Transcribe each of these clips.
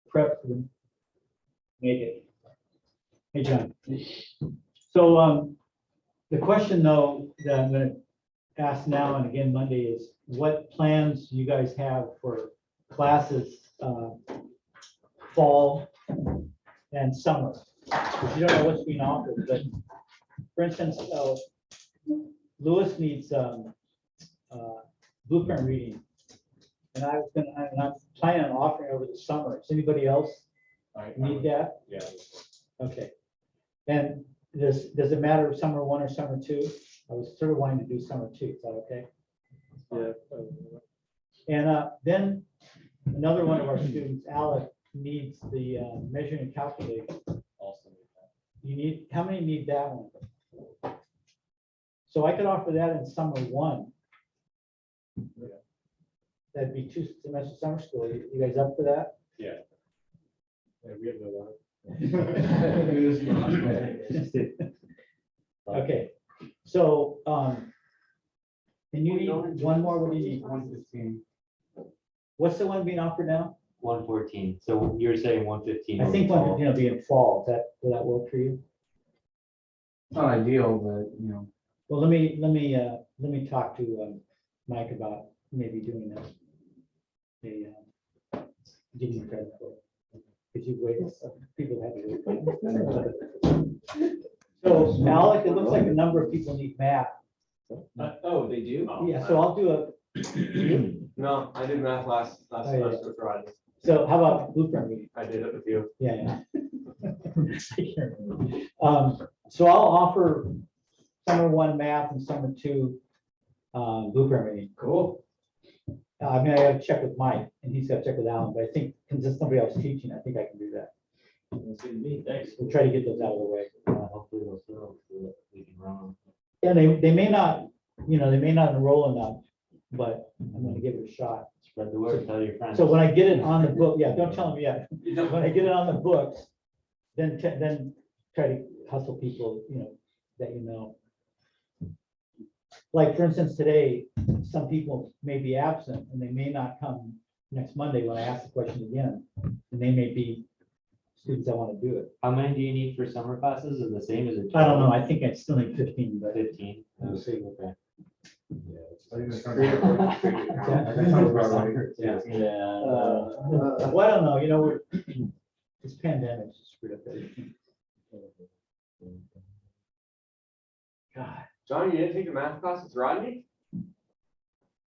prep for the make it. Hey, John. So the question though that I'm going to ask now and again Monday is what plans you guys have for classes fall and summer? Because you don't know what's being offered, but for instance, Lewis needs blueprint reading, and I'm planning on offering over the summer. Does anybody else need that? Yeah. Okay. And does it matter if summer 1 or summer 2? I was sort of wanting to do summer 2. Is that okay? Yeah. And then another one of our students, Alec, needs the measuring and calculating. Also. You need, how many need that one? So I could offer that in summer 1. Yeah. That'd be 2 semesters summer school. You guys up for that? Yeah. Yeah, we have no one. Okay. So and you need one more. What do you need? 115. What's the one being offered now? 114. So you're saying 115. I think 115 will be in fall. Will that work for you? Not ideal, but you know. Well, let me talk to Mike about maybe doing that. Give you credit for it. Because you've waited, people have to wait. So Alec, it looks like a number of people need math. Oh, they do? Yeah, so I'll do a, No, I did math last yeah. semester with Rodney. so how about blueprint reading? I did it with you. Yeah, yeah. I can't remember. So I'll offer summer 1 math and summer 2 blueprint reading. Cool. I mean, I gotta check with Mike and he's gotta check with Alan, but I think since there's somebody else teaching, I think I can do that. That's good to me. Thanks. We'll try to get those out of the way. Hopefully they'll fill so that we can run them. Yeah, they may not, they may not enroll enough, but I'm gonna give it a shot. Spread the word, tell your friends. So when I get it on the book, yeah, don't tell them yet. When I get it on the books, then try to hustle people, that you know. Like for instance, today, some people may be absent and they may not come next Monday when I ask the question again. And they may be students that want to do it. How many do you need for summer classes? Is it the same as it? I don't know. I think I still need 15, but 15. we'll see. Okay. Yeah. Yeah. Well, I don't know. This pandemic just screwed up everything. God. John, you didn't take a math class with Rodney?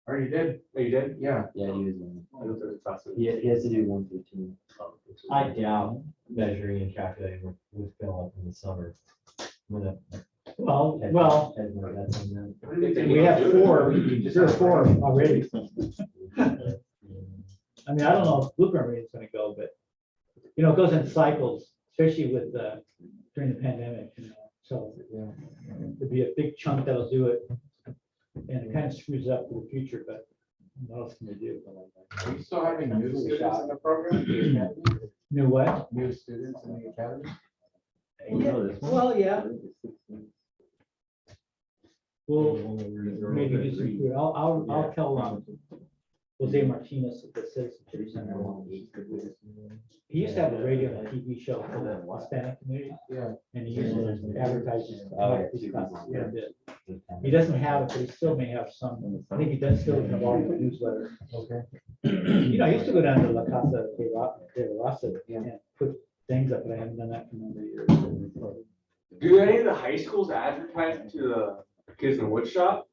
Already did. Oh, you did? Yeah. Yeah, he was. I don't think it's He has to do 115. I doubt measuring and calculating would fill up in the summer. Well, That's on we have 4, 3 or 4 already. I mean, I don't know if blueprint reading is going to go, but it goes in cycles, especially with during the pandemic. So it'd be a big chunk that'll do it, and it kind of screws up for the future. But what else can we do? Are you still having new students in the program? New what? New students in the academy? Yeah. Well, yeah. We'll maybe do some. I'll tell Jose Martinez at the Citizenship Center. He used to have a radio and TV show for the Hispanic community. Yeah. And he used to advertise these classes quite a bit. He it. doesn't have it, but he still may have some. I think he does still involve the newsletter. Okay. I used to go down to La Casa de Raza and put things up, but I haven't done that for a number of years. Do any of the high schools advertise to the kids in the wood shop?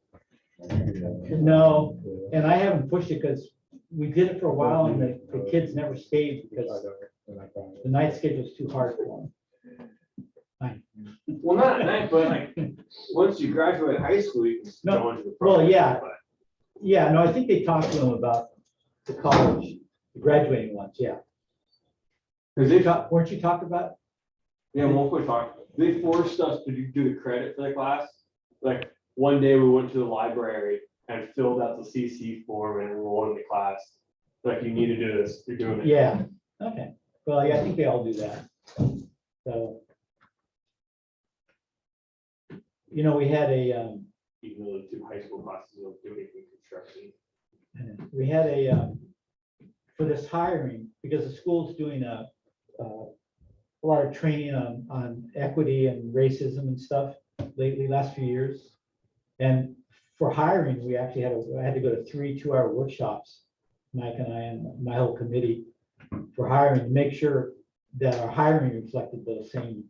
No, and I haven't pushed it because we did it for a while and the kids never stayed because the night schedule is too hard for them. Well, not at night, but like once you graduate high school, you can No. go into the Well, program. yeah. but- Yeah, no, I think they talked to them about the college, the graduating ones, yeah. Cause they, Weren't you talking about? yeah, we'll quick talk. They forced us to do the credit for the class. Like one day we went to the library and filled out the CC form and enrolled in the class. Like you need to do this, you're doing it. Yeah, okay. Well, yeah, I think they all do that. So. We had Even though the 2 high school classes don't do anything construction. we had a for this hiring, because the school's doing a lot of training on equity and racism and stuff lately, last few years. And for hiring, we actually I had to go to 3 2-hour workshops, Mike and I and my whole committee, for hiring, to make sure that our hiring reflected those same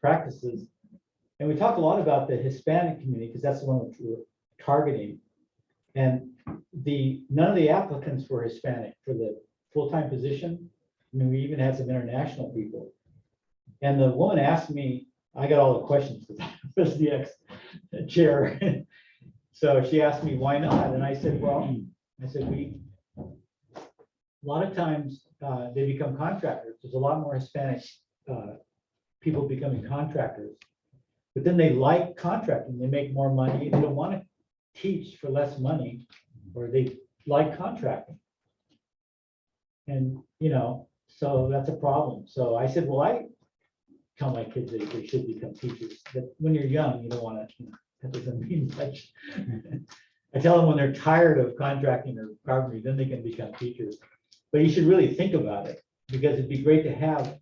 practices. And we talked a lot about the Hispanic community, because that's the one which we're targeting. And none of the applicants were Hispanic for the full-time position. I mean, we even had some international people. And the woman asked me, I got all the questions because I was the ex-chair. So she asked me, why not? And I said, well, a lot of times they become contractors. There's a lot more Hispanic people becoming contractors. But then they like contracting. They make more money. They don't want to teach for less money, or they like contracting. And, so that's a problem. So I said, well, I tell my kids that they should become teachers. But when you're young, you don't want to, that doesn't mean much. I tell them when they're tired of contracting or carpentry, then they can become teachers. But you should really think about it, because it'd be great to have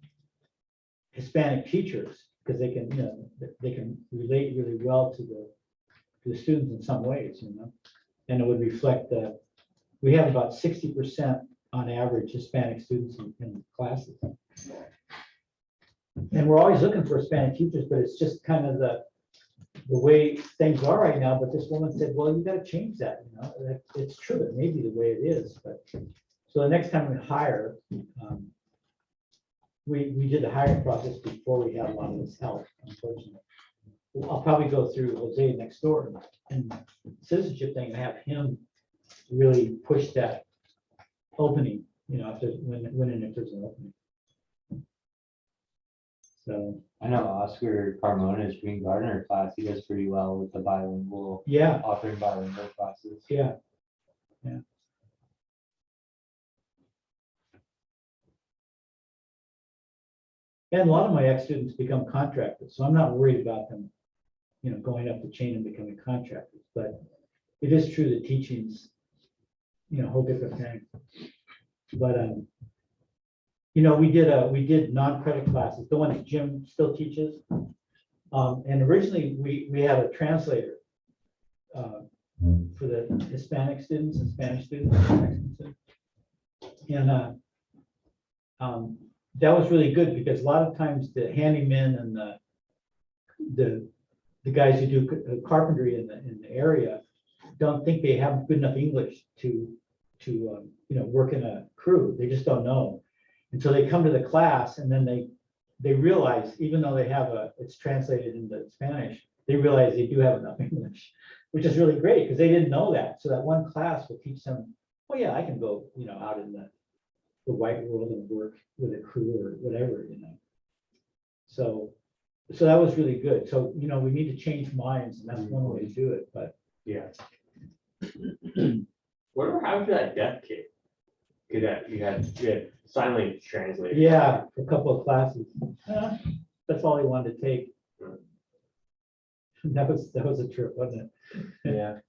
Hispanic teachers, because they can, they can relate really well to the students in some ways, and it would reflect that we have about 60% on average Hispanic students in classes. And we're always looking for Hispanic teachers, but it's just kind of the way things are right now. But this woman said, well, you got to change that. It's true. It may be the way it is. But so the next time we hire, we did the hiring process before we had a lot of this help, unfortunately. I'll probably go through Jose next door and citizenship thing and have him really push that opening, if there's when and if there's an opening. So I know Oscar Carmona's Green Gardener class, he does pretty well with the bilingual, yeah, offering bilingual classes. yeah. And a lot of my ex-students become contractors, so I'm not worried about them, going up the chain and becoming contractors. But it is true that teaching's, a whole different thing. But we did non-credit classes, the one that Jim still teaches. And originally we had a translator for the Hispanic students and Spanish students. And that was really good, because a lot of times the handymen and the guys who do carpentry in the area don't think they have good enough English to work in a crew. They just don't know. And so they come to the class, and then they realize, even though they have it's translated into Spanish, they realize they do have enough English, which is really great, because they didn't know that. So that one class will teach them, oh yeah, I can go, out in the white world and work with a crew or whatever, So that was really good. So, we need to change minds, and that's one way to do it, but Yeah. Whatever happened to that deaf kid? You had sign language translator. yeah, a couple of classes. That's all he wanted to take. That was a trip, wasn't it? Yeah.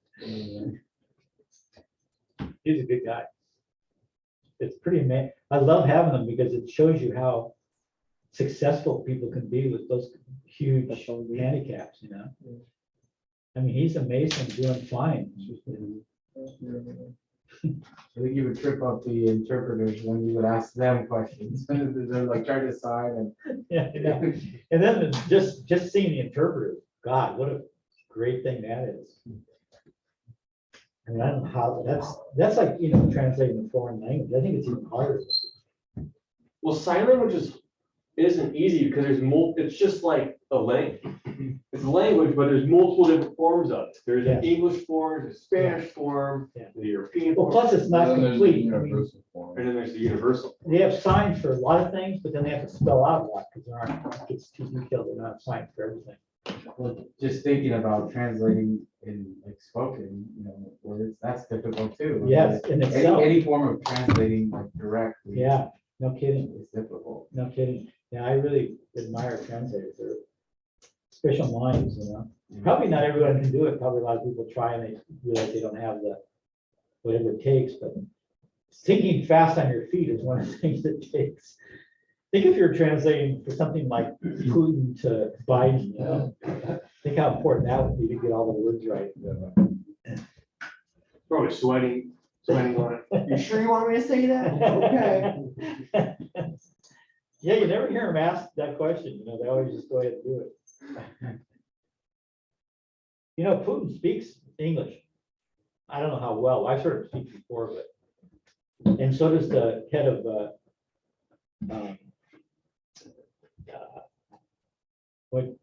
He's a good guy. It's pretty amazing. I love having them, because it shows you how successful people can be with those huge handicaps, I mean, he's amazing, doing fine. I think you would trip up the interpreters when you would ask them questions. They're like trying to decide and. Yeah, and then just seeing the interpreter, God, what a great thing that is. I mean, I don't know how that's like, translating a foreign language. I think it's even harder. Well, sign language isn't easy, because it's just like a language. It's a language, but there's multiple different forms of it. There's an Yeah. English form, there's a Spanish form, Yeah. the European Well, form, plus it's not And then there's complete. the I mean, universal form. and then there's the universal. they have signs for a lot of things, but then they have to spell out a lot, because there aren't, it's too detailed. They don't have signs for everything. Well, just thinking about translating in like spoken, words, that's difficult too. Yes, in Any, itself. any form of translating like directly. Yeah, no kidding. Is difficult. No kidding. Yeah, I really admire translators. They're special minds, Probably not everyone can do it. Probably a lot of people try and they realize they don't have whatever it takes, but thinking fast on your feet is one of the things it takes. Think if you're translating for something like Putin to Biden, you know? Think how important that would be to get all the words right. Probably sweating on it. You sure you want me to say that? Okay. Yeah, you never hear them ask that question, you know, they always just go ahead and do it. You know, Putin speaks English. I don't know how well, I've heard him speak before, but, and so does the head of, what,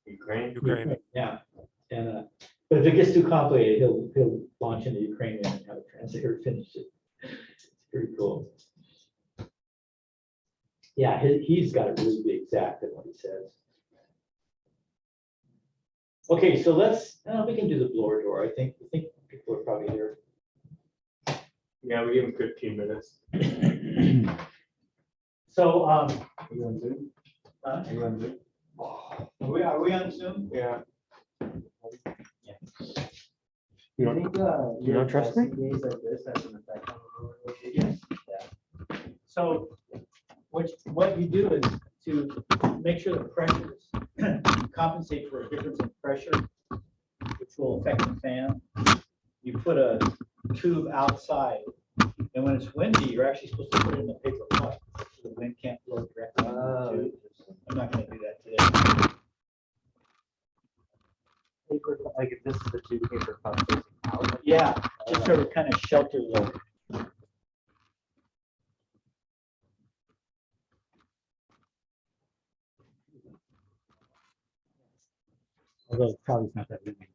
Ukraine. yeah, and, but if it gets too complicated, he'll launch into Ukrainian and have a translator finish it. It's pretty cool. Yeah, he's got to really be exact in what he says. Okay, so we can do the blower door. I think people are probably here. Yeah, we give him 15 minutes. So, You on Zoom? huh? You on Zoom? Are we on Zoom? Yeah. You don't trust me? Days like this has an effect on the Yes. So what you do is to make sure the pressures compensate for a difference in pressure, which will affect the fan. You put a tube outside, and when it's windy, you're actually supposed to put it in a paper cup, so the wind can't blow directly into the tube. I'm not gonna do that today. Paper, like if this is the two paper cups facing out. Yeah, just sort of kind of shelter the. Although it probably not that windy.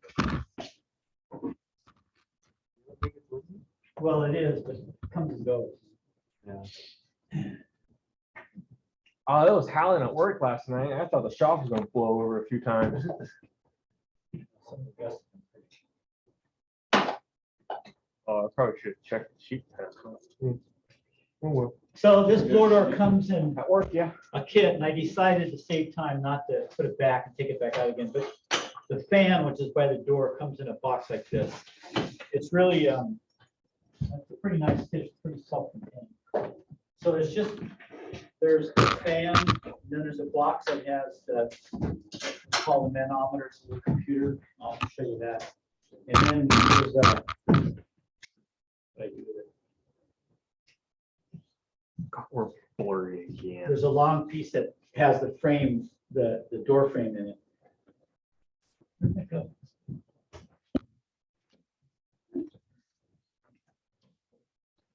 Well, it is, but it comes and goes. Oh, it was howling at work last night. I thought the shop was gonna blow over a few times. Some of the gusts. Oh, I probably should have checked the sheet. Oh, well. So this blower door comes in At work, yeah. a kit, and I decided to save time not to put it back and take it back out again, but the fan, which is by the door, comes in a box like this. It's really, it's a pretty nice kit, pretty self-contained. So there's the fan, then there's a box that has called the manometer, it's a little computer, I'll show you that. And then there's what I do with it. God, we're blurry again. There's a long piece that has the frame, the door frame in it. Where'd that go?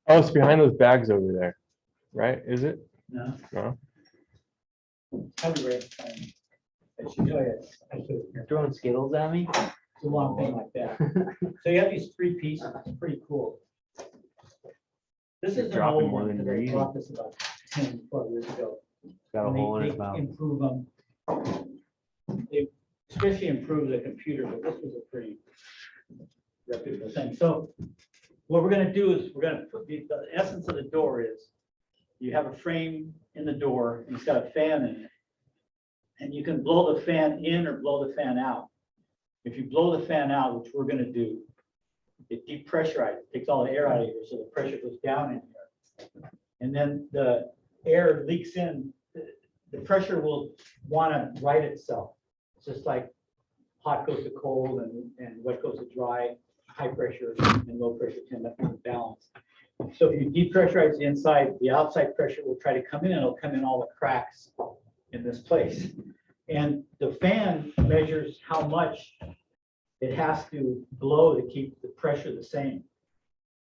Oh, it's behind those bags over there, right? Is it? No. No. Probably right in front of me. I should show you. I should- You're throwing Skittles at me? It's a long thing like that. So you have these three pieces. It's pretty cool. This is an Dropping old more one than because I you're eating. bought this about 10, 12 years ago. Got a And hole in they his mouth. improve them. They especially improve the computer, but this was a pretty reputable thing. So what we're gonna do is we're gonna put the essence of the door is you have a frame in the door and it's got a fan in it. And you can blow the fan in or blow the fan out. If you blow the fan out, which we're gonna do, it depressurizes, takes all the air out of here, so the pressure goes down in here. And then the air leaks in, the pressure will wanna right itself. It's just like hot goes to cold and wet goes to dry, high pressure and low pressure tend to balance. So if you depressurize the inside, the outside pressure will try to come in, and it'll come in all the cracks in this place. And the fan measures how much it has to blow to keep the pressure the same.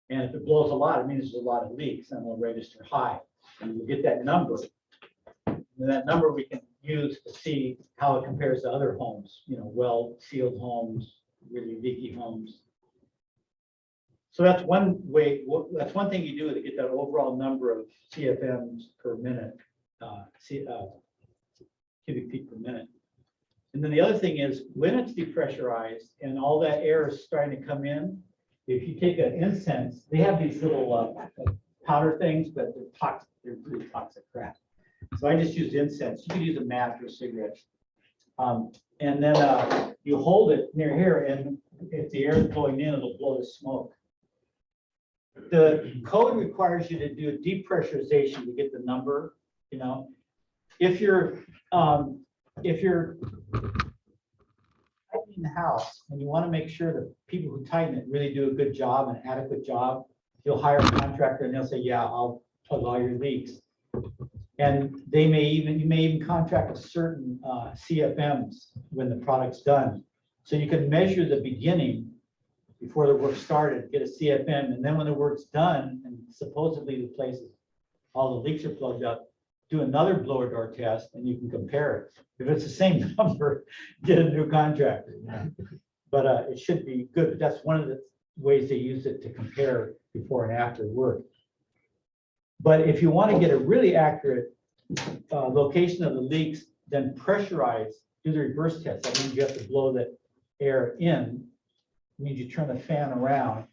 And if it blows a lot, it means there's a lot of leaks and it'll register high. And we'll get that number. And that number we can use to see how it compares to other homes, you know, well-sealed homes, really leaky homes. So that's one way, that's one thing you do to get that overall number of CFMs per minute, cubic feet per minute. And then the other thing is when it's depressurized and all that air is starting to come in, if you take an incense, they have these little powder things, but they're toxic, they're really toxic crap. So I just used incense. You could use a match or a cigarette. And then you hold it near here, and if the air is blowing in, it'll blow the smoke. The code requires you to do a depressurization to get the number, you know. If you're tightening the house and you want to make sure that people who tighten it really do a good job, an adequate job, you'll hire a contractor and they'll say, yeah, I'll plug all your leaks. And you may even contract a certain CFMs when the product's done. So you can measure the beginning before the work started, get a CFM, and then when the work's done and supposedly the places, all the leaks are plugged up, do another blower door test and you can compare it. If it's the same number, get a new contractor. But it should be good. But that's one of the ways they use it to compare before and after work. But if you want to get a really accurate location of the leaks, then pressurize, do the reverse test. That means you have to blow the air in. It means you turn the fan around.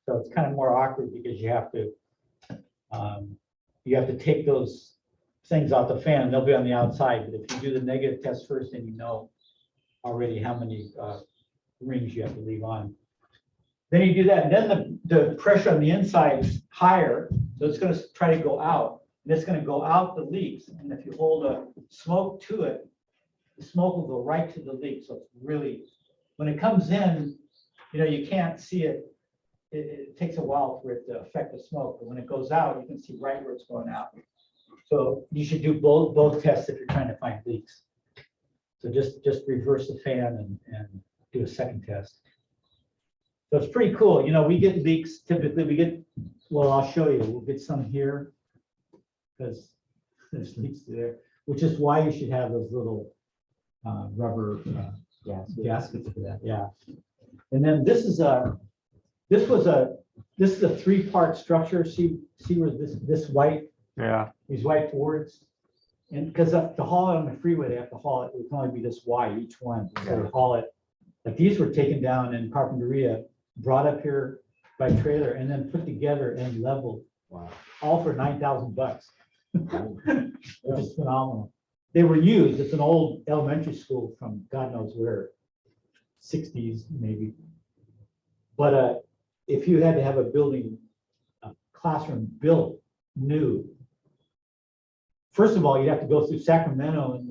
So it's kind of more awkward because you have to take those things out the fan. They'll be on the outside. But if you do the negative test first, then you know already how many rings you have to leave on. Then you do that, and then the pressure on the inside is higher, so it's going to try to go out, and it's going to go out the leaks. And if you hold a smoke to it, the smoke will go right to the leak. So it's really, when it comes in, you know, you can't see it. It takes a while for it to affect the smoke, but when it goes out, you can see right where it's going out. So you should do both tests if you're trying to find leaks. So just reverse the fan and do a second test. So it's pretty cool. You know, we get leaks, typically well, I'll show you, we'll get some here because there's leaks there, which is why you should have those little rubber gaskets for that, yeah. And then this is a 3-part structure. See where this white, these white boards, and because to haul it on the freeway, they have to haul it. It can only be this wide each one. So they haul it. Like these were taken down in Carpinteria, brought up here by trailer, and then put together and leveled. Wow. All for $9,000, which is phenomenal. They were used. It's an old elementary school from God knows where, 60s maybe. But if you had to have a classroom built new, first of all, you'd have to go through Sacramento and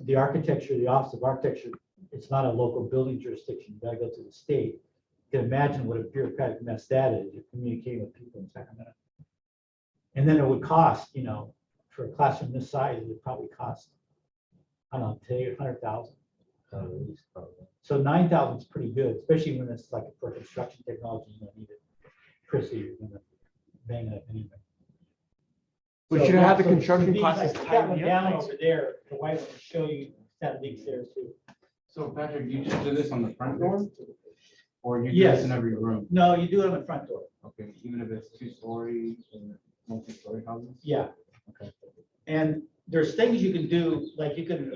the architecture, the Office of Architecture. It's not a local building jurisdiction. You got to go to the state. You can imagine what a bureaucratic mess that is. You're communicating with people in Sacramento. And then it would cost, you know, for a classroom this size, it would probably cost, I don't know, today $100,000. So 9,000 is pretty good, especially when it's like for construction technology, you don't need it. Chrissy, you're gonna bang it up anyway. We should have the So construction these, classes I got tied one in. down over there. The white one to show you that leaks there too. So Patrick, you just do this on the front door? Or you do Yes. this in every room? No, you do it on the front door. Okay, even if it's 2-story or multi-story houses? Yeah. Okay. And there's things you can do, like you can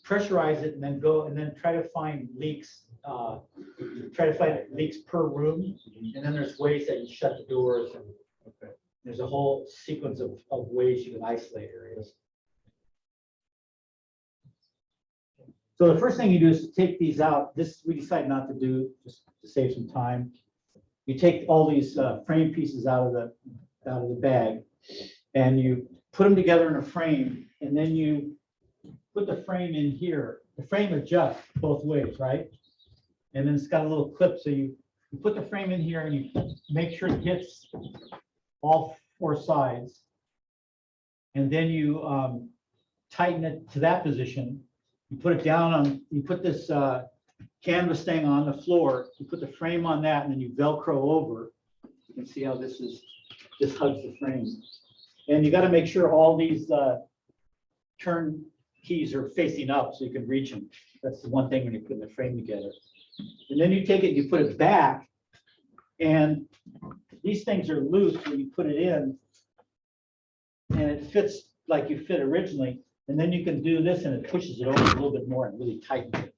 pressurize it and then go and then try to find leaks. Try to find leaks per room. And then there's ways that you shut the doors. And Okay. there's a whole sequence of ways you can isolate areas. So the first thing you do is to take these out. This we decided not to do just to save some time. You take all these frame pieces out of the bag, and you put them together in a frame, and then you put the frame in here. The frame adjusts both ways, right? And then it's got a little clip, so you put the frame in here, and you make sure it hits all 4 sides, and then you tighten it to that position. You put it down on, you put this canvas thing on the floor, you put the frame on that, and then you Velcro over. You can see how this hugs the frame. And you got to make sure all these turn keys are facing up so you can reach them. That's the one thing when you're putting the frame together. And then you take it, you put it back, and these things are loose when you put it in, and it fits like you fit originally. And then you can do this and it pushes it over a little bit more and really tightens it.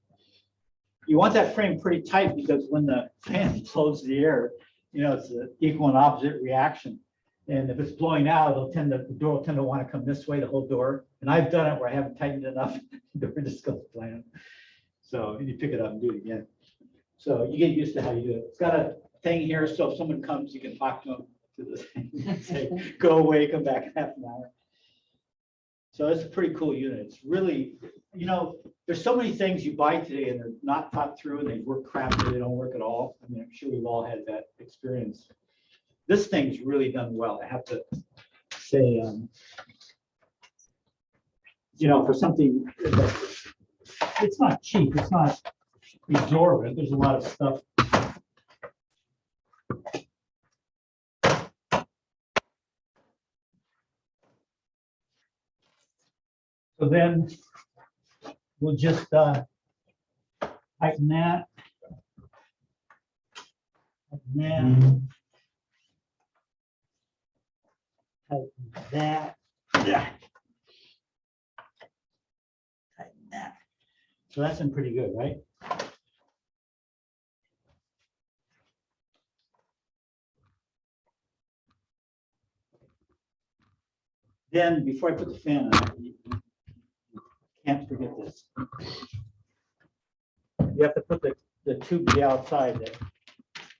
You want that frame pretty tight because when the fan blows the air, you know, it's an equal and opposite reaction. And if it's blowing out, the door will tend to want to come this way, the whole door. And I've done it where I haven't tightened enough, the door just goes blam. So you pick it up and do it again. So you get used to how you do it. It's got a thing here, so if someone comes, you can talk to them to the thing, say, go away, come back in half an hour. So it's a pretty cool unit. It's really, there's so many things you buy today and they're not thought through and they work crappy, they don't work at all. I mean, I'm sure we've all had that experience. This thing's really done well. I have to say, for something, it's not cheap, it's not exorbitant. There's a lot of stuff. So then we'll just tighten that. Tighten that. Yeah. Tighten that. So that's been pretty good, right? Then before I put the fan on, can't forget this. You have to put the tube to the outside that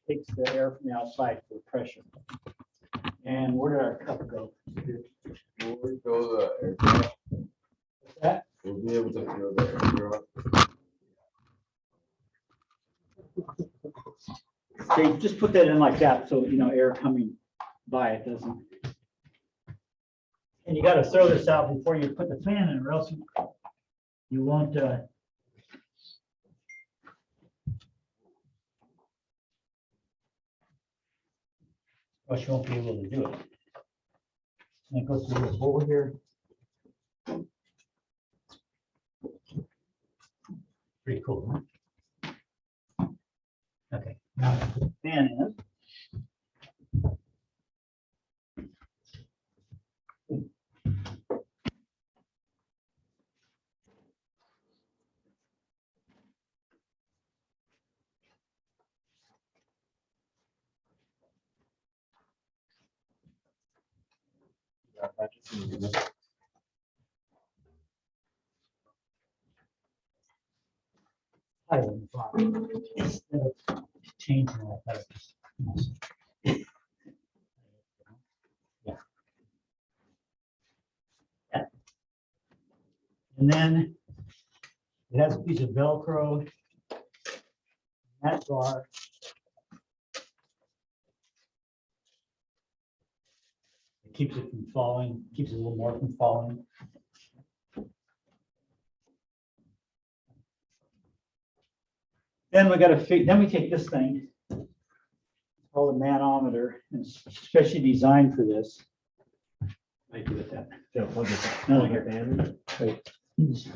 takes the air from the outside for pressure. And where did our cup go? Will we feel the air drop? What's that? We'll be able to feel the air drop. Okay, just put that in like that, so air coming by it doesn't. And you got to throw this out before you put the fan in, or else you won't. Or you won't be able to do it. And it goes through this over here. Pretty cool, huh? Okay, now put the fan in. I wouldn't bother. Instead of changing all that. Yeah. Yeah. And then it has a piece of Velcro. That bar. It keeps it from falling, keeps it a little more from falling. Then we got to then we take this thing, called a manometer, and it's especially designed for this. I do with that. Yeah, plug it. No, Plug here. it in. Wait. You just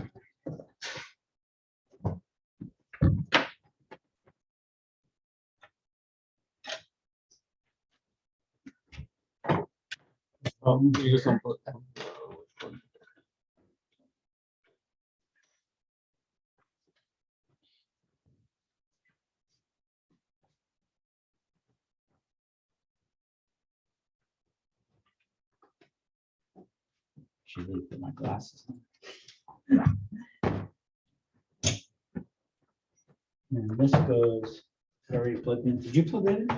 unplug. Should really put my glasses on. And this goes, it's already plugged in. Did you plug that in?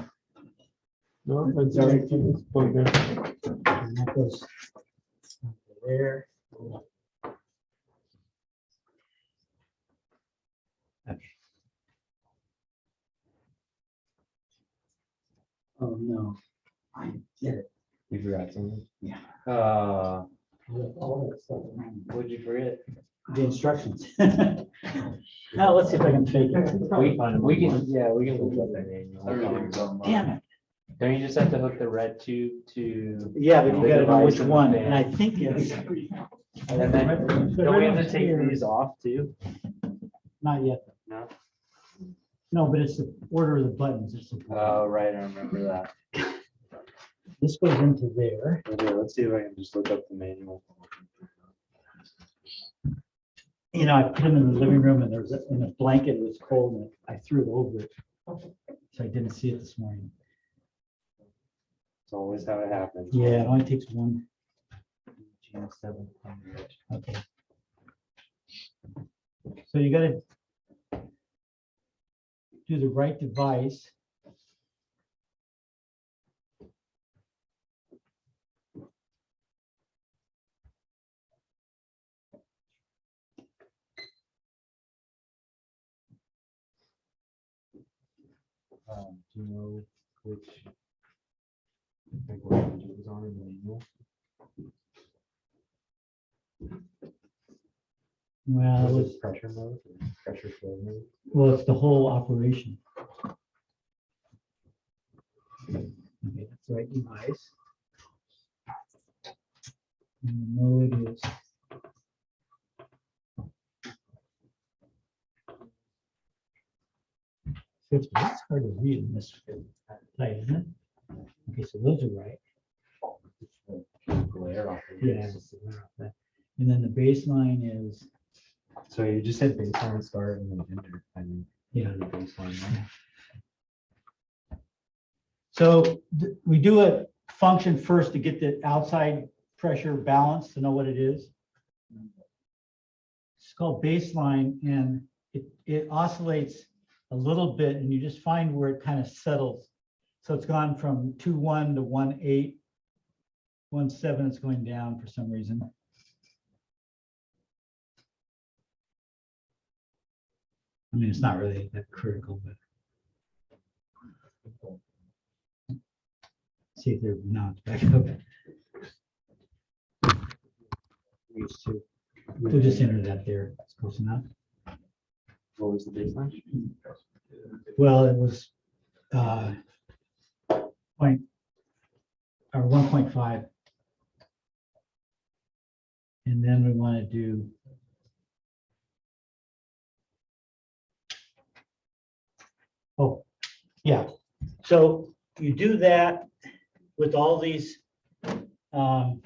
No, it's already plugged in. And that goes there. Okay. Oh, no. I did it. You forgot something? Yeah. All that stuff. What'd you forget? The instructions. Now, let's see if I can fake it. We can look up that manual. Damn it. Don't you just have to hook the red tube to? Yeah, but you the gotta know device which and the one, fan? and I think it's. And then, don't we have to take these off too? Not yet. No? No, but it's the order of the buttons. It's the- Oh, right, I remember that. This goes into there. Okay, let's see if I can just look up the manual. I put them in the living room and there's in a blanket, it was cold and I threw it over it. So I didn't see it this morning. It's always how it happens. Yeah, it only takes one. Okay. So you gotta do the right device. Do you know which? Like what page it was on in the manual? Well, it Was was, it pressure mode or pressure flow mode? well, it's the whole operation. Okay, that's the right device. And the mode is. It's hard to read in this tight, isn't it? Okay, so those are right. Glare off of Yeah. it. it's the glare off that. And then the baseline is, So you just said baseline start and then enter, and yeah. the baseline. Right? So we do a function first to get the outside pressure balance to know what it is. It's called baseline, and it oscillates a little bit, and you just find where it kind of settles. So it's gone from 2.1 to 1.8, 1.7. It's going down for some reason. I mean, it's not really that critical, but see if they're not back up. Used to. We'll just enter that there. It's close enough. What was the baseline? Well, it was point or 1.5. And then we want to do yeah. So you do that with all these all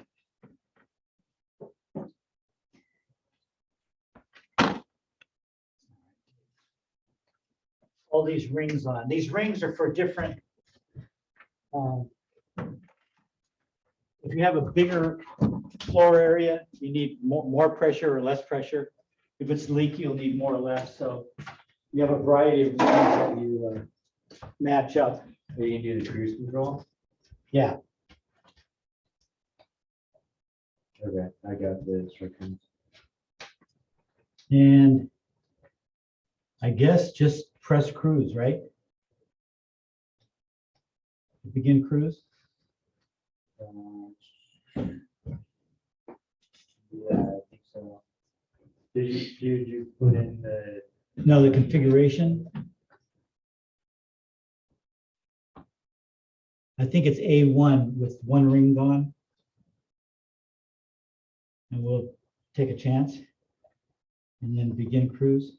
these rings on. These rings are for different if you have a bigger floor area, you need more pressure or less pressure. If it's leaky, you'll need more or less. So you have a variety of rings that you match up. You can do the cruise control. Yeah. Okay, I got the instructions. And I guess just press cruise, right? Begin cruise. Yeah, I think so. Did you put in the? No, the configuration. I think it's A1 with one ring gone. And we'll take a chance. And then begin cruise.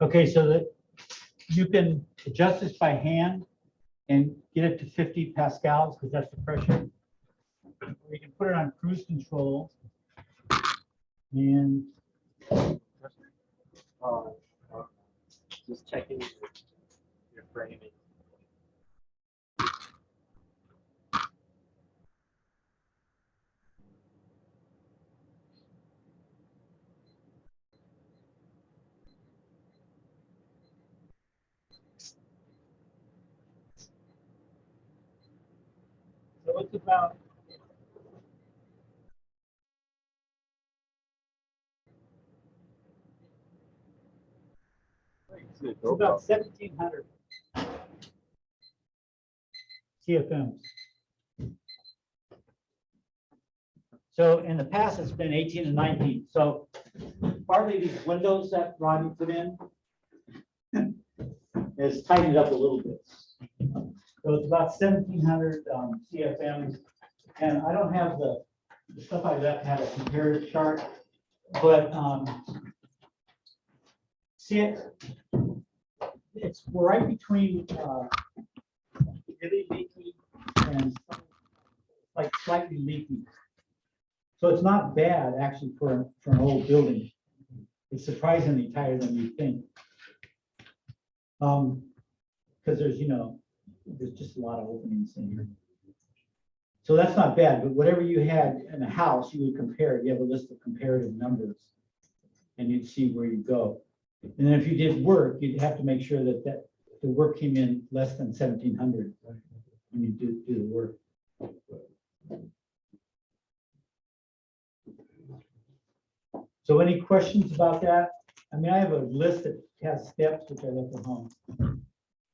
Okay, so that you can adjust this by hand and get it to 50 pascals because that's the pressure. Or you can put it on cruise control and Just checking your framing. so it's about it's about 1,700 CFMs. So in the past, it's been 18 and 19. So partly these windows that Rodney put in, and It's tightened it up a little bit. So it's about 1,700 CFMs, and I don't have the stuff I left have a comparative chart, but see it's right between really leaky and like slightly leaky. So it's not bad actually for an old building. It's surprisingly tighter than you think. Because there's just a lot of openings in here. So that's not bad, but whatever you had in a house, you would compare it. You have a list of comparative numbers and you'd see where you go. And then if you did work, you'd have to make sure that the work came in less than 1,700 when you do the work. So any questions about that? I mean, I have a list that has steps, which I left at home.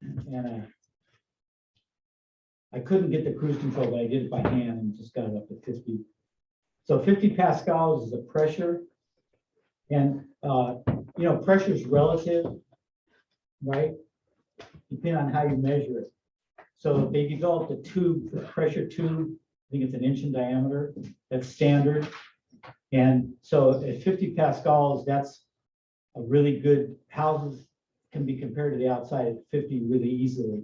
And I couldn't get the cruise control, but I did it by hand and just got it up to 50. So 50 pascals is the pressure. And, pressure is relative, right? Depending on how you measure it. So they developed a tube, a pressure tube, I think it's 1 inch in diameter, that's standard. And so at 50 pascals, that's a really good, houses can be compared to the outside at 50 really easily.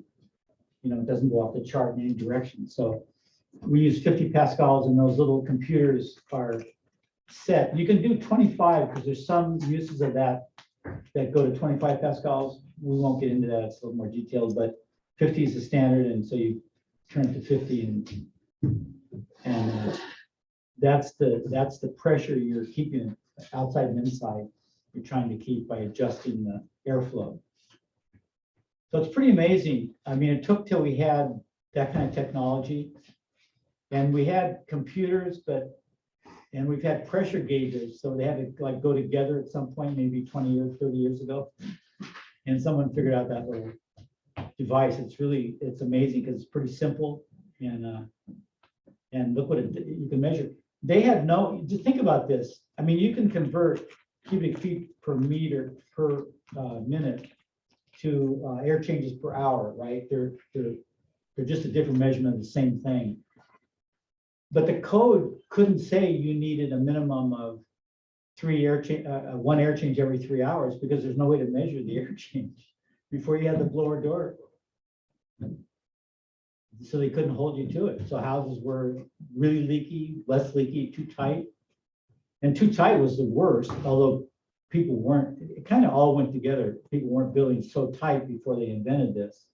It doesn't go off the chart in any direction. So we use 50 pascals and those little computers are set. You can do 25 because there's some uses of that go to 25 pascals. We won't get into that, it's a little more detailed, but 50 is the standard. And so you turn it to 50 and that's the pressure you're keeping outside and inside. You're trying to keep by adjusting the airflow. So it's pretty amazing. I mean, it took till we had that kind of technology, and we had computers, and we've had pressure gauges, so they had to like go together at some point, maybe 20 years, 30 years ago, and someone figured out that little device. It's amazing because it's pretty simple, and look what you can measure. They had just think about this. I mean, you can convert cubic feet per meter per minute to air changes per hour, right? They're just a different measurement of the same thing. But the code couldn't say you needed a minimum of 1 air change every 3 hours because there's no way to measure the air change before you had the blower door. So they couldn't hold you to it. So houses were really leaky, less leaky, too tight. And too tight was the worst, although people weren't, it kind of all went together. People weren't building so tight before they invented this.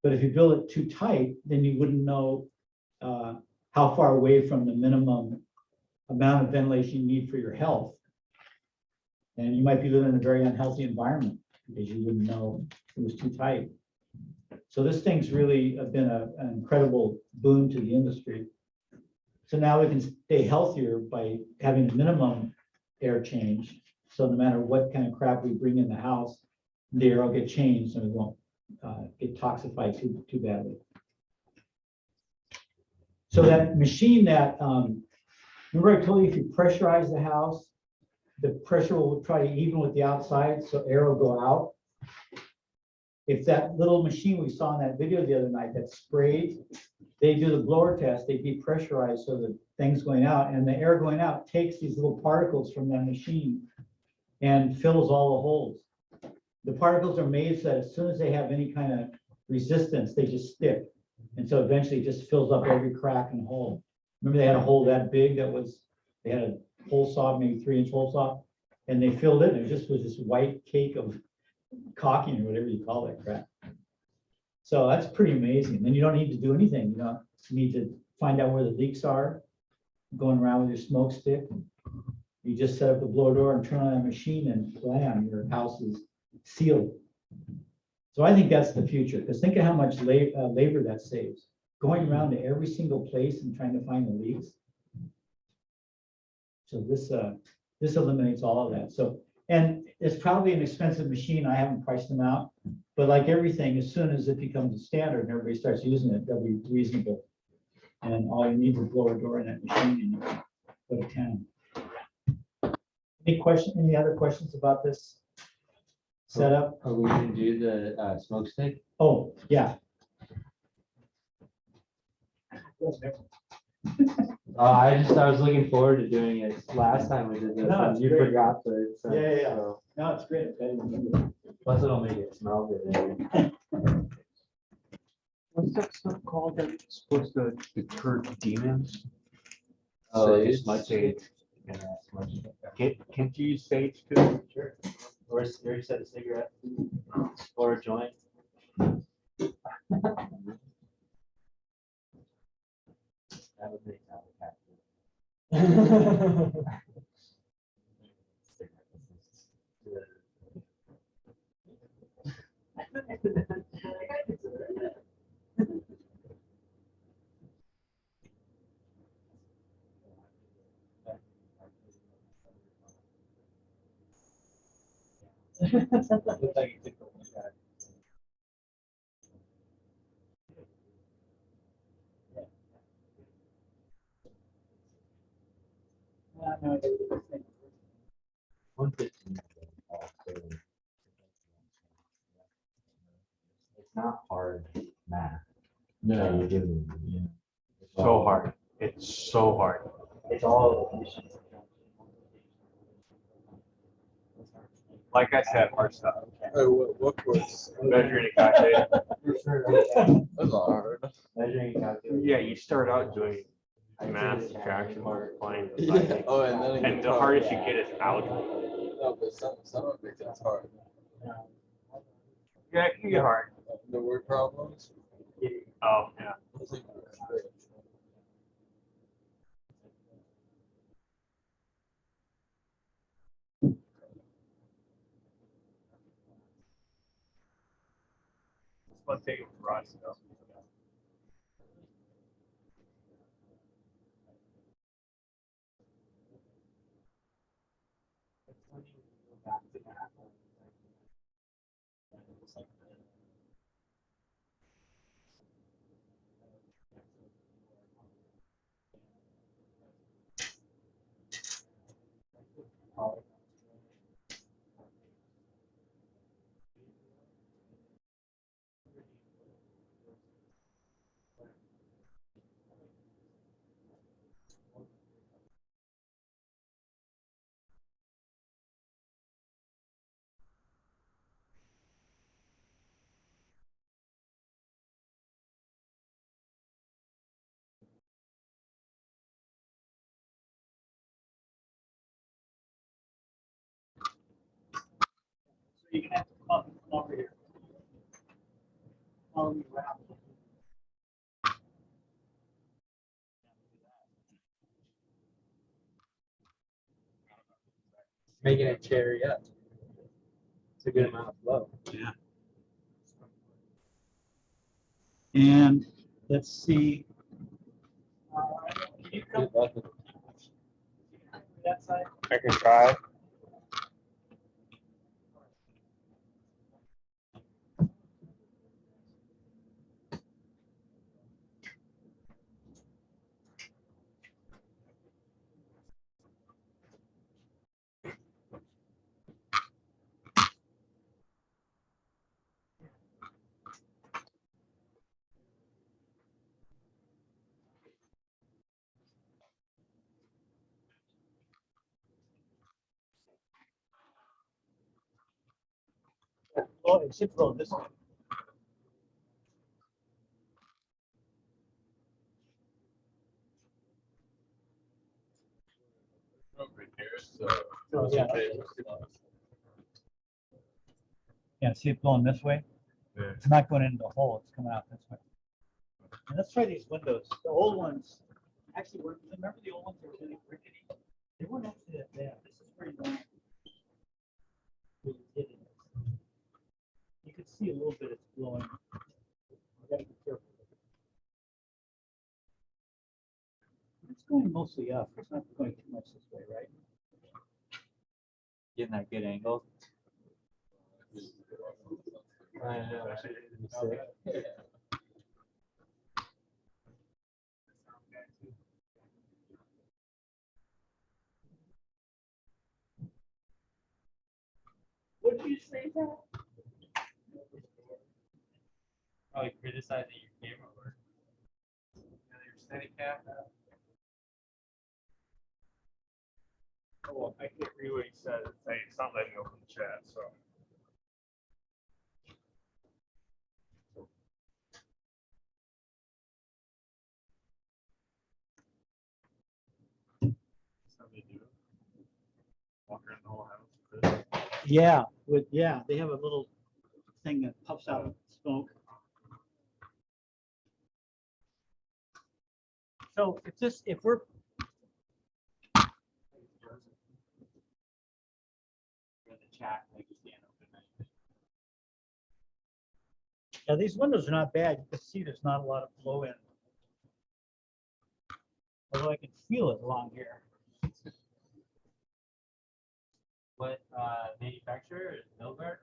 But if you build it too tight, then you wouldn't know how far away from the minimum amount of ventilation you need for your health. And you might be living in a very unhealthy environment because you wouldn't know it was too tight. So this thing's really been an incredible boon to the industry. So now we can stay healthier by having a minimum air change. So no matter what kind of crap we bring in the house, the air will get changed and we won't get toxified too badly. So that machine that, remember I told you if you pressurize the house, the pressure will try to even with the outside, so air will go out. If that little machine we saw in that video the other night that sprayed, they do the blower test, they depressurize so the thing's going out, and the air going out takes these little particles from that machine and fills all the holes. The particles are made so that as soon as they have any kind of resistance, they just stick. And so eventually it just fills up every crack and hole. Remember they had a hole that big they had a hole saw, maybe 3-inch hole saw, and they filled it and it just was this white cake of caulking or whatever you call that crap. So that's pretty amazing. Then you don't need to do anything. You need to find out where the leaks are, going around with your smoke stick. You just set up the blower door and turn on that machine and blam, your house is sealed. So I think that's the future, because think of how much labor that saves. Going around to every single place and trying to find the leaks. So this eliminates all of that. So, and it's probably an expensive machine. I haven't priced them out, but like everything, as soon as it becomes a standard and everybody starts using it, they'll be reasonable. And all you need is a blower door in that machine and you can go to town. Any other questions about this setup. Are we gonna do the smoke stick? Oh, yeah. I was looking forward to doing it. Last time we did this, No, and it's you great. forgot to. Yeah, yeah, yeah. So, No, it's great. I didn't remember. plus it'll make it smell good. What's that stuff called that's supposed to deter demons? Oh, Sage? it's much sage. Yeah, it's much. Can't you use sage too? Sure. Or you said a cigarette or a joint. That would make that Looks like you took the one shot. One fifteen. It's not hard math. that you're doing. So hard. It's so hard. It's all. Like I said, hard stuff. What course? Measuring and calculating. That's not hard. Measuring and calculating. Yeah, you start out doing math, subtraction, multiplying, Yeah. dividing. Oh, and then it And gets the hard. hardest you get is algebra. No, but some of it gets hard. Yeah, it can get hard. The word problems. Oh, yeah. those things are great. It's fun taking for us, though. So you're gonna have to come over here. Follow me around. Making it cherry up. It's a good amount of flow. And let's see. Can you come that side? I can try. Oh, it should flow this way. Right here, so So, yeah. Yeah, see it flowing this way? Yeah. It's not going into the hole, it's coming out this way. And let's try these windows. The old ones actually were, remember the old ones that were really rickety? They weren't actually that bad. This is pretty long. You could see a little bit it's blowing. You gotta be careful. It's going mostly up. It's not going too much this way, right? Getting that good angle. Would you say that? Probably criticizing your camera work. Your steady cam. Oh, well, I can't read what he said. It's not letting me open the chat, so. Something to do. Walk around the whole house. Yeah, they have a little thing that puffs out smoke. So if we're The chat, like you stand open. yeah, these windows are not bad. You can see there's not a lot of flow in. Although I can feel it along here. What manufacturer is Milgard?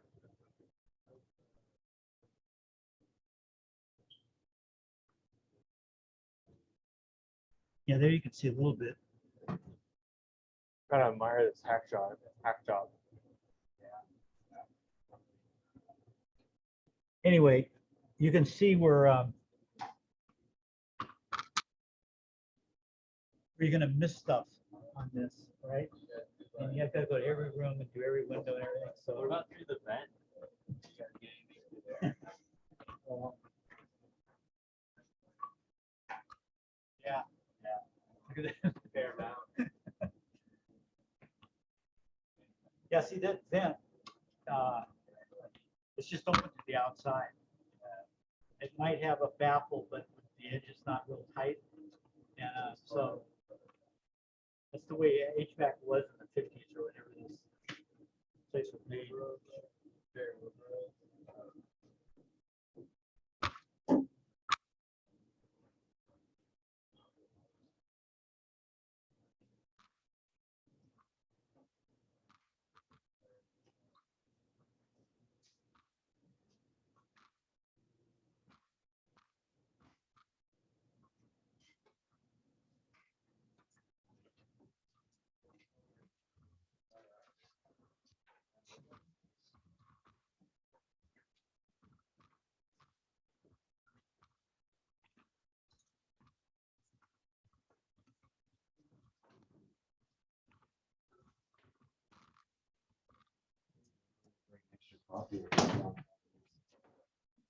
Yeah, there you can see a little bit. Kind of admire this hack job. Anyway, you can see where you're gonna miss stuff on this, right? And you have to go to every room and do every window and everything. What So about through the vent? You gotta get anything through there. yeah. Look at that. Fair amount. Yeah, see that vent, it's just open to the outside. It might have a baffle, but the edge is not real tight. And so that's the way HVAC was in the 50s or whatever this place was made.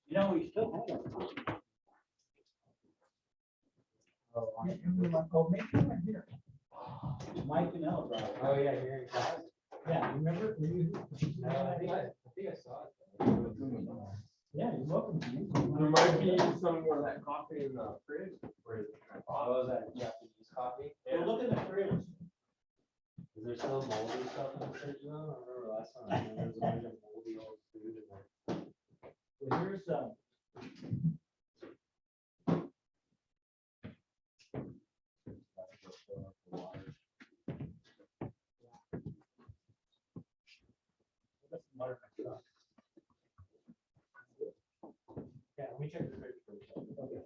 You know, we still have it. Oh, maybe right here. Mike and Ella brought it. Oh, yeah, here in class. Yeah, you remember? Were you? No, I think I saw it. Yeah, you're welcome. There might be some of that coffee in the fridge. Oh, is that Japanese coffee? Well, look in the fridge. Is there still moldy stuff in the fridge though? I remember last time, there was a bunch of moldy old food in there. Well, here's that's some water next up. Yeah, let me check the fridge first. Okay.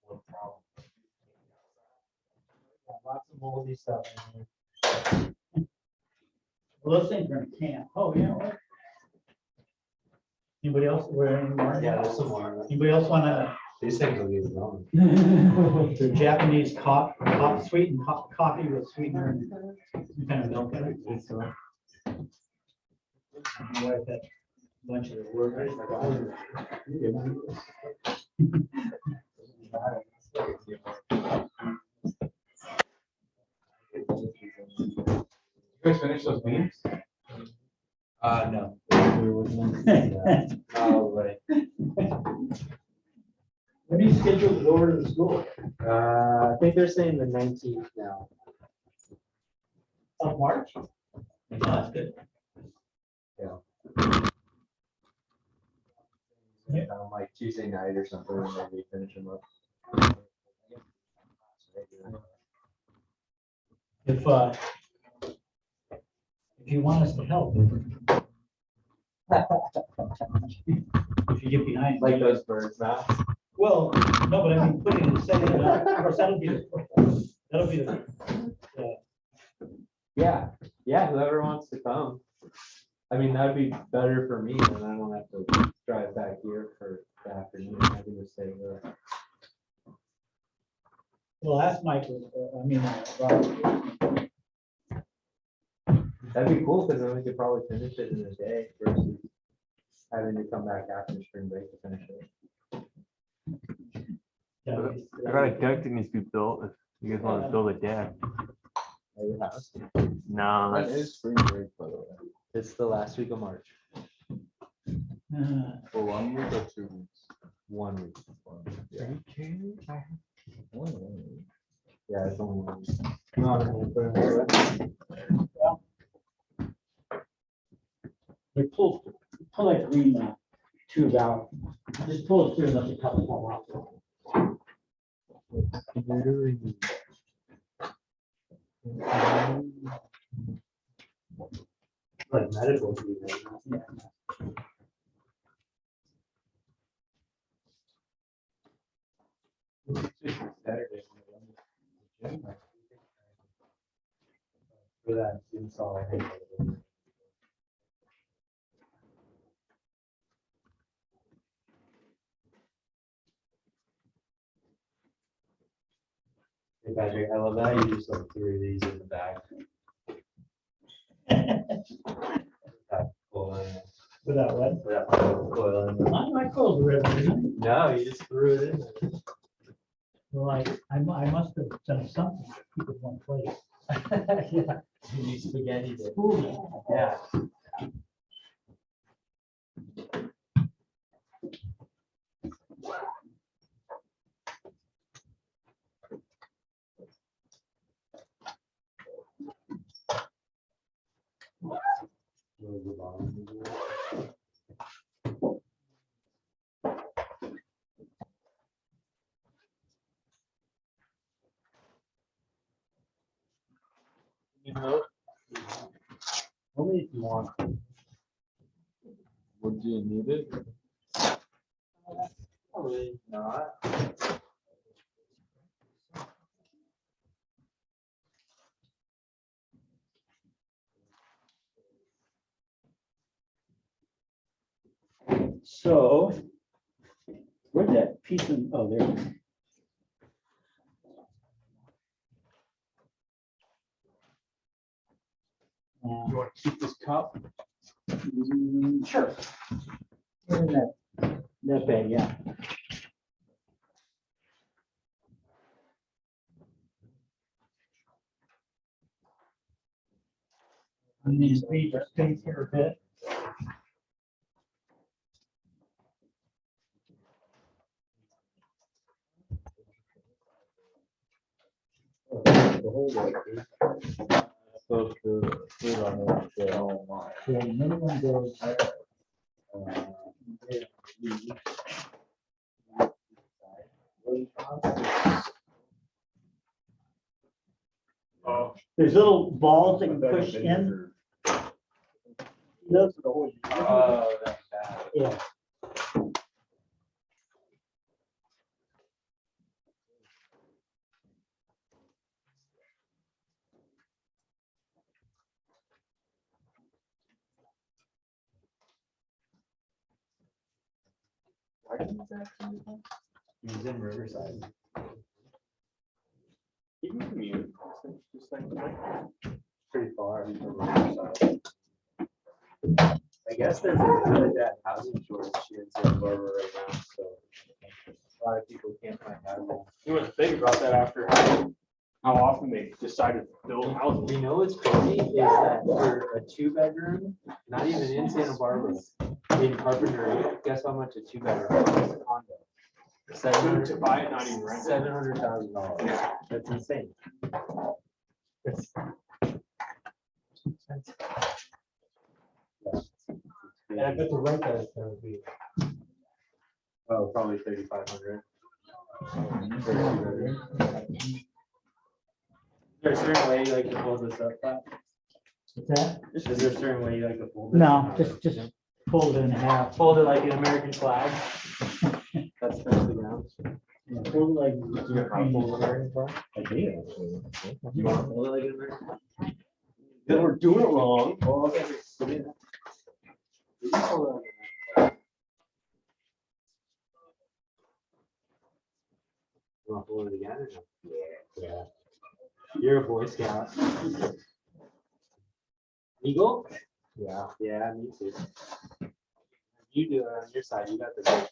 One problem. Yeah, lots of moldy stuff in there. Well, those things are in a can. Oh, yeah. What? Anybody else? Where any more? Yeah, there's some more. Anybody else want to? These things will be wrong. The Japanese sweetened coffee with sweetener and some kind of milk in it. My wife had a bunch of the work. You guys finish those meetings? No. Oh, right. When are you scheduled to go over to the school? I think they're saying the 19th now. Of March? Oh, that's good. Yeah. Like Tuesday night or something, and maybe finish them up. If you want us to help. If you get behind. Like those birds, now. Well, no, but I mean, putting it, setting it up, of course, that'll be the, Yeah, yeah, whoever wants to come. I mean, that'd be better for me, and I don't have to drive back here for the afternoon. I can just stay there. Well, ask Mike, Rob. That'd be cool, because then we could probably finish it in a day versus having to come back after spring break to finish it. I got a deck that needs to be built. If you guys want to build a deck. At your house. No, That is spring break, by the way. It's the last week of March, For 1 week or 2 weeks? 1 week. Yeah. Yeah, it's only 1 week. No, no, put it in there. We pull that green tube out, just pull it through and let the cup fall off. Like medical. treatment. Saturday. For that install. Hey Patrick, I love that you just like threw these in the bag. That coil in there. Without what? That coil in there. My clothes are ready. No, you just threw it in there. Well, I must have done something to keep it one place. Yeah, you need spaghetti dip. Ooh, Yeah. You know, Only if you want. would you need it? Probably not. so where'd that piece of, oh, there. it is. You want to keep this cup? Sure. In that bag, yeah. I need to leave the space here a bit. Supposed to put on it, So minimum goes. Oh. There's little balls that you push in. Those are the holes. Oh, that's bad. Yeah. He's in Riverside. You can commute. Just like Pretty far from Riverside. I guess there's a really bad housing shortage here in Santa Barbara right now, so a lot of people can't find housing. you want to think about that after how often they decided to build houses. You know what's crazy is that for a 2-bedroom, not even in Santa Barbara, in Carpenter, guess how much a 2-bedroom is? A condo. To buy it, not even rent it. $700,000. That's insane. And I bet the rent that is gonna be. Oh, probably 3,500. Is there a certain way you like to fold this up, Pat? What's that? Is there a certain way you like to fold it? No, just fold it in half. Fold it like an American flag. That's the ground. Yeah, fold it like. You want to fold an American flag? I did. You want to fold it like an American flag? Then we're doing it wrong. Well, okay. You want to hold it again or no? Yeah. You're a Boy Scout. Eagle? Yeah. Yeah, me too. You do it on your side, you got the big.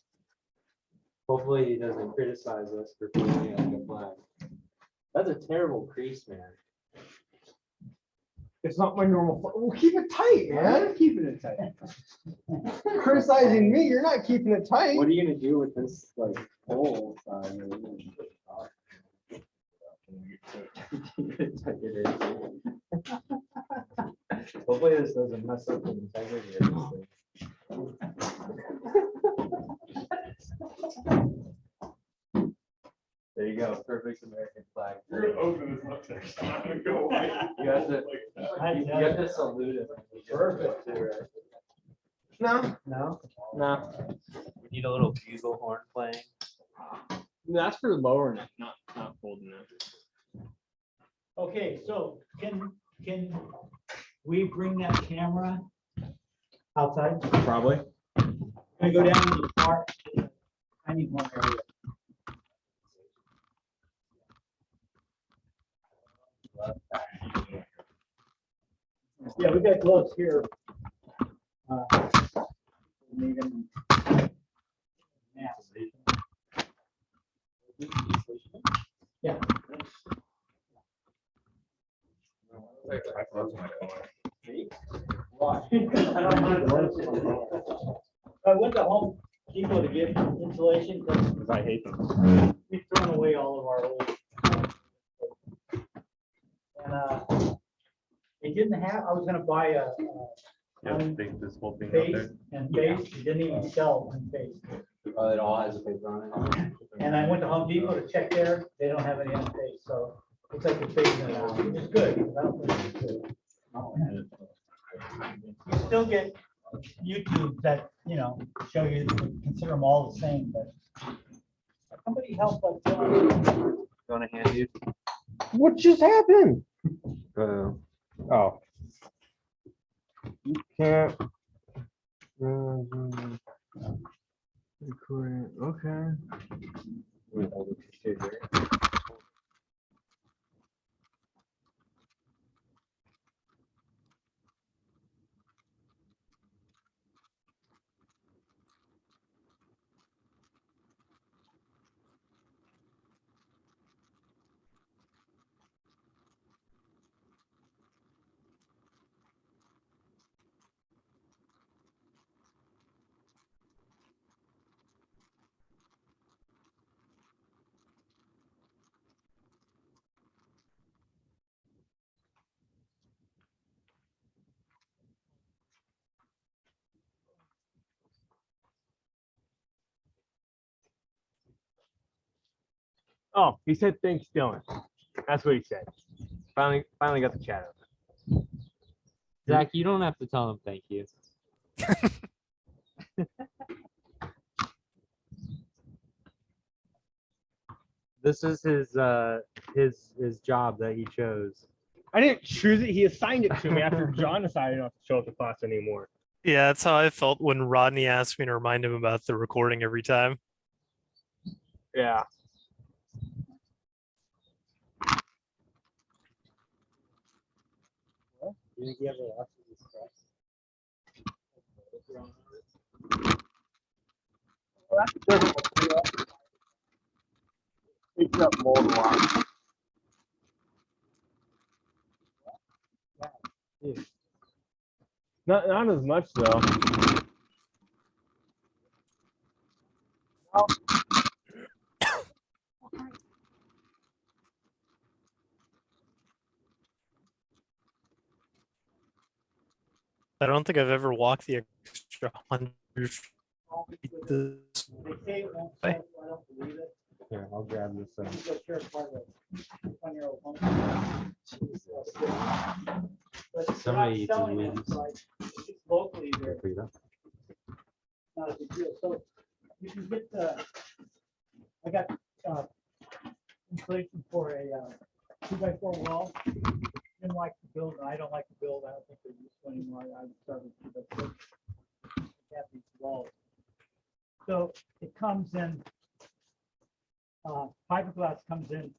Hopefully he doesn't criticize us for putting up the flag. That's a terrible crease, man. It's not my normal. Well, keep it tight, man. I'm keeping it tight. Criticizing me, you're not keeping it tight. What are you gonna do with this, like, hole sign? Hopefully this doesn't mess up the integrity of this thing. There you go, perfect American flag. We're gonna open this up next time and go away. You have to, Like you have to salute it. Perfect. Too, right? No, No? no. We need a little bugle horn playing. That's for lowering it, not holding it. Okay, so can we bring that camera outside? Probably. Can we go down to the park? I need one area. Yeah, we got gloves here. Need them. Yeah. I went to Home Depot to get insulation because I hate them. we've thrown away all of our old. And it didn't have, I was gonna buy a this whole thing face and face, it didn't even sell one face. Oh, it all has a paper on it. And I went to Home Depot to check there, they don't have any on face, so looks like it's phasing it out, which is good. 'Cause I don't think it's good. You still get YouTube that, you know, show you, consider them all the same, but somebody help like. You wanna hand you? What just happened? Oh. You can't. Okay. Oh, he said thanks, Dylan. That's what he said. Finally got the chat up. Zach, you don't have to tell him thank you. This is his job that he chose. I didn't choose it. He assigned it to me after John decided not to show up to class anymore. Yeah, that's how I felt when Rodney asked me to remind him about the recording every time. Yeah. You think you ever watched this stuff? Well, that's a different one. Picks up mold a lot. Not as much though. I don't think I've ever walked the extra 100 feet this They say it won't way. sell, so I don't believe it. Here, I'll grab this. You go share part of a 20-year-old home. But they're Somebody not selling wins. it, so it's just locally, they're Here you go. not a big deal. So you can get I got insulation for a 2x4 wall. didn't like to build, and I don't like to build, I don't think they're useful anymore, I started to have these walls. So it comes in, fiberglass comes in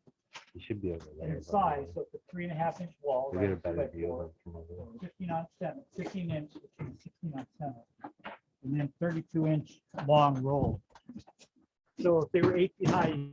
You should be able to. in size, so it's a 3.5-inch wall. You get a right, better by view four, of it from over there. 15 on center, 15 inch, 16 on center, and then 32-inch long roll. So if they were 8 feet high,